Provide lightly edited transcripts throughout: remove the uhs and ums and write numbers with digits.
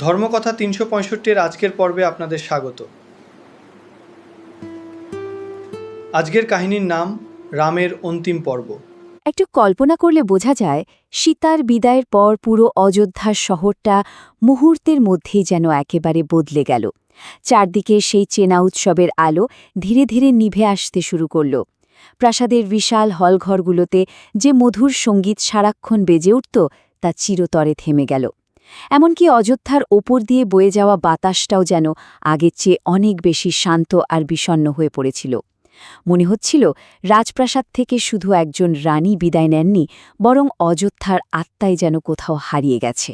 ধর্মকথা ৩৬৫-এর আজকের পর্বে আপনাদের স্বাগত। আজকের কাহিনীর নাম রামের অন্তিম পর্ব। একটু কল্পনা করলে বোঝা যায় সীতার বিদায়ের পর পুরো অযোধ্যার শহরটা মুহূর্তের মধ্যেই যেন একেবারে বদলে গেল। চারদিকে সেই চেনা উৎসবের আলো ধীরে ধীরে নিভে আসতে শুরু করল। প্রাসাদের বিশাল হলঘরগুলোতে যে মধুর সঙ্গীত সারাক্ষণ বেজে উঠত তা চিরতরে থেমে গেল। এমনকি অযোধ্যার ওপর দিয়ে বয়ে যাওয়া বাতাসটাও যেন আগের চেয়ে অনেক বেশি শান্ত আর বিষণ্ণ হয়ে পড়েছিল। মনে হচ্ছিল রাজপ্রাসাদ থেকে শুধু একজন রানী বিদায় নেননি, বরং অযোধ্যার আত্মাই যেন কোথাও হারিয়ে গেছে।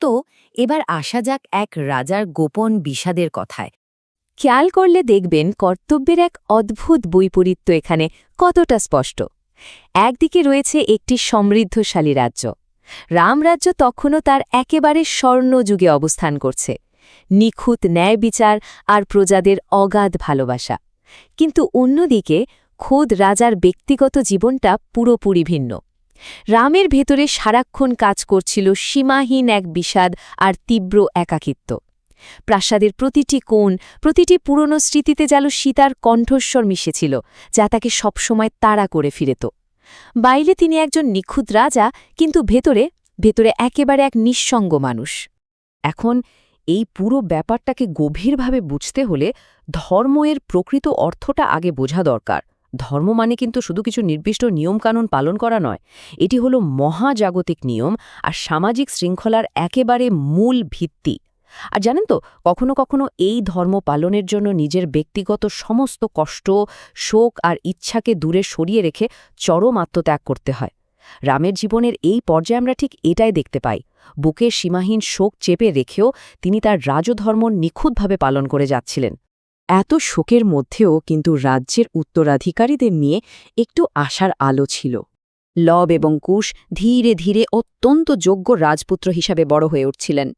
তো এবার আসা যাক এক রাজার গোপন বিষাদের কথায়। খেয়াল করলে দেখবেন কর্তব্যের এক অদ্ভুত বৈপরীত্য এখানে কতটা স্পষ্ট। একদিকে রয়েছে একটি সমৃদ্ধশালী রাজ্য। রামরাজ্য তখনও তার একেবারে স্বর্ণযুগে অবস্থান করছে, নিখুঁত ন্যায় বিচার আর প্রজাদের অগাধ ভালোবাসা। কিন্তু অন্যদিকে খোদ রাজার ব্যক্তিগত জীবনটা পুরোপুরি ভিন্ন। রামের ভেতরে সারাক্ষণ কাজ করছিল সীমাহীন এক বিষাদ আর তীব্র একাকিত্ব। প্রাসাদের প্রতিটি কোণ, প্রতিটি পুরনো স্মৃতিতে যেন সীতার কণ্ঠস্বর মিশেছিল, যা তাকে সবসময় তাড়া করে ফিরেত। বাইরে তিনি একজন নিখুঁত রাজা, কিন্তু ভেতরে ভেতরে একেবারে এক নিঃসঙ্গ মানুষ। এখন এই পুরো ব্যাপারটাকে গভীরভাবে বুঝতে হলে ধর্মের প্রকৃত অর্থটা আগে বোঝা দরকার। ধর্ম মানে কিন্তু শুধু কিছু নির্দিষ্ট নিয়মকানুন পালন করা নয়, এটি হলো মহাজাগতিক নিয়ম আর সামাজিক শৃঙ্খলার একেবারে মূল ভিত্তি। আর জানেন তো, কখনো কখনো এই ধর্ম পালনের জন্য নিজের ব্যক্তিগত সমস্ত কষ্ট, শোক আর ইচ্ছাকে দূরে সরিয়ে রেখে চরম আত্মত্যাগ করতে হয়। রামের জীবনের এই পর্যায়ে আমরা ঠিক এটাই দেখতে পাই। বুকের সীমাহীন শোক চেপে রেখেও তিনি তার রাজধর্ম নিখুঁতভাবে পালন করে যাচ্ছিলেন। এত শোকের মধ্যেও কিন্তু রাজ্যের উত্তরাধিকারীদের নিয়ে একটু আশার আলো ছিল। লব এবং কুশ ধীরে ধীরে অত্যন্ত যোগ্য রাজপুত্র হিসাবে বড় হয়ে উঠছিলেন।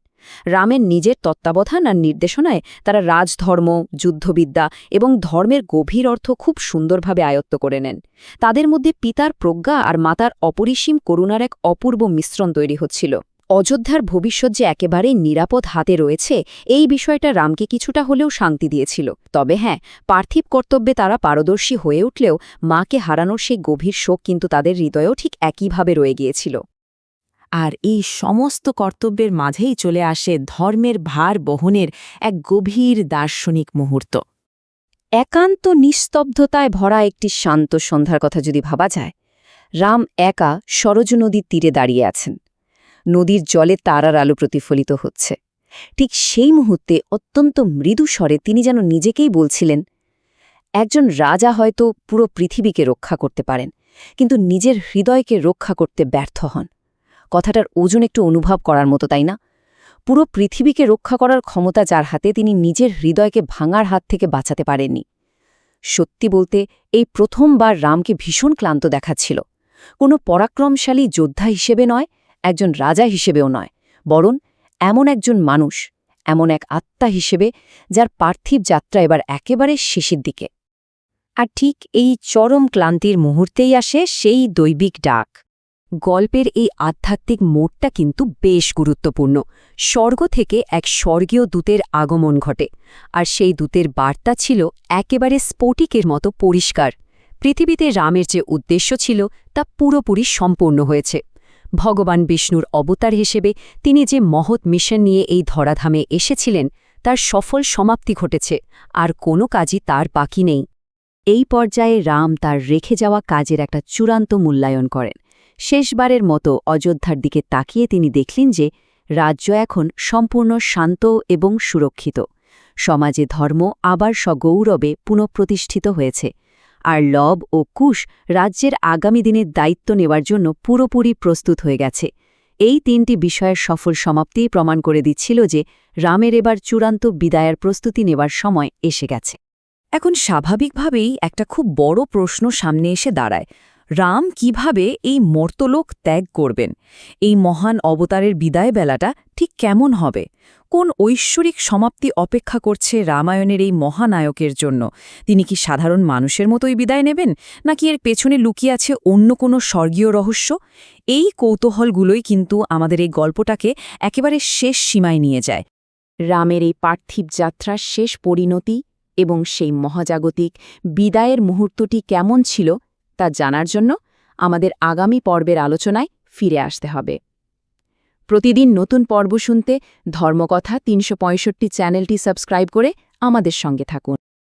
রামের নিজের তত্ত্বাবধান আর নির্দেশনায় তারা রাজধর্ম, যুদ্ধবিদ্যা এবং ধর্মের গভীর অর্থ খুব সুন্দরভাবে আয়ত্ত করে নেন। তাদের মধ্যে পিতার প্রজ্ঞা আর মাতার অপরিসীম করুণার এক অপূর্ব মিশ্রণ তৈরি হচ্ছিল। অযোধ্যার ভবিষ্যৎ যে একেবারেই নিরাপদ হাতে রয়েছে, এই বিষয়টা রামকে কিছুটা হলেও শান্তি দিয়েছিল। তবে হ্যাঁ, পার্থিব কর্তব্যে তারা পারদর্শী হয়ে উঠলেও মাকে হারানোর সেই গভীর শোক কিন্তু তাদের হৃদয়েও ঠিক একইভাবে রয়ে গিয়েছিল। আর এই সমস্ত কর্তব্যের মাঝেই চলে আসে ধর্মের ভার বহনের এক গভীর দার্শনিক মুহূর্ত। একান্ত নিস্তব্ধতায় ভরা একটি শান্ত সন্ধ্যার কথা যদি ভাবা যায়, রাম একা সরজ নদীর তীরে দাঁড়িয়ে আছেন। নদীর জলে তারার আলো প্রতিফলিত হচ্ছে। ঠিক সেই মুহূর্তে অত্যন্ত মৃদু স্বরে তিনি যেন নিজেকেই বলছিলেন, একজন রাজা হয়তো পুরো পৃথিবীকে রক্ষা করতে পারেন, কিন্তু নিজের হৃদয়কে রক্ষা করতে ব্যর্থ হন। কথাটার ওজন একটু অনুভব করার মতো, তাই না? পুরো পৃথিবীকে রক্ষা করার ক্ষমতা যার হাতে, তিনি নিজের হৃদয়কে ভাঙার হাত থেকে বাঁচাতে পারেননি। সত্যি বলতে এই প্রথমবার রামকে ভীষণ ক্লান্ত দেখাচ্ছিল। কোনো পরাক্রমশালী যোদ্ধা হিসেবে নয়, একজন রাজা হিসেবেও নয়, বরং এমন একজন মানুষ, এমন এক আত্মা হিসেবে যার পার্থিব যাত্রা এবার একেবারে শেষের দিকে। আর ঠিক এই চরম ক্লান্তির মুহূর্তেই আসে সেই দৈবিক ডাক। গল্পের এই আধ্যাত্মিক মোড়টা কিন্তু বেশ গুরুত্বপূর্ণ। স্বর্গ থেকে এক স্বর্গীয় দূতের আগমন ঘটে, আর সেই দূতের বার্তা ছিল একেবারে স্ফটিকের মতো পরিষ্কার। পৃথিবীতে রামের যে উদ্দেশ্য ছিল তা পুরোপুরি সম্পূর্ণ হয়েছে। ভগবান বিষ্ণুর অবতার হিসেবে তিনি যে মহৎ মিশন নিয়ে এই ধরাধামে এসেছিলেন, তার সফল সমাপ্তি ঘটেছে, আর কোনো কাজই তার বাকি নেই। এই পর্যায়ে রাম তার রেখে যাওয়া কাজের একটা চূড়ান্ত মূল্যায়ন করেন। শেষবারের মতো অযোধ্যার দিকে তাকিয়ে তিনি দেখলেন যে রাজ্য এখন সম্পূর্ণ শান্ত এবং সুরক্ষিত। সমাজে ধর্ম আবার সগৌরবে পুনঃপ্রতিষ্ঠিত হয়েছে, আর লব ও কুশ রাজ্যের আগামী দিনের দায়িত্ব নেওয়ার জন্য পুরোপুরি প্রস্তুত হয়ে গেছে। এই তিনটি বিষয়ের সফল সমাপ্তিই প্রমাণ করে দিচ্ছিল যে রামের এবার চূড়ান্ত বিদায়ের প্রস্তুতি নেওয়ার সময় এসে গেছে। এখন স্বাভাবিকভাবেই একটা খুব বড় প্রশ্ন সামনে এসে দাঁড়ায়। রাম কিভাবে এই মর্তলোক ত্যাগ করবেন? এই মহান অবতারের বিদায় বেলাটা ঠিক কেমন হবে? কোন ঐশ্বরিক সমাপ্তি অপেক্ষা করছে রামায়ণের এই মহানায়কের জন্য? তিনি কি সাধারণ মানুষের মতোই বিদায় নেবেন, নাকি এর পেছনে লুকিয়ে আছে অন্য কোনো স্বর্গীয় রহস্য? এই কৌতূহলগুলোই কিন্তু আমাদের এই গল্পটাকে একেবারে শেষ সীমায় নিয়ে যায়। রামের এই পার্থিব যাত্রার শেষ পরিণতি এবং সেই মহাজাগতিক বিদায়ের মুহূর্তটি কেমন ছিল তা জানার জন্য আমাদের আগামী পর্বের আলোচনায় ফিরে আসতে হবে। প্রতিদিন নতুন পর্ব শুনতে ধর্মকথা ৩৬৫ চ্যানেলটি সাবস্ক্রাইব করে আমাদের সঙ্গে থাকুন।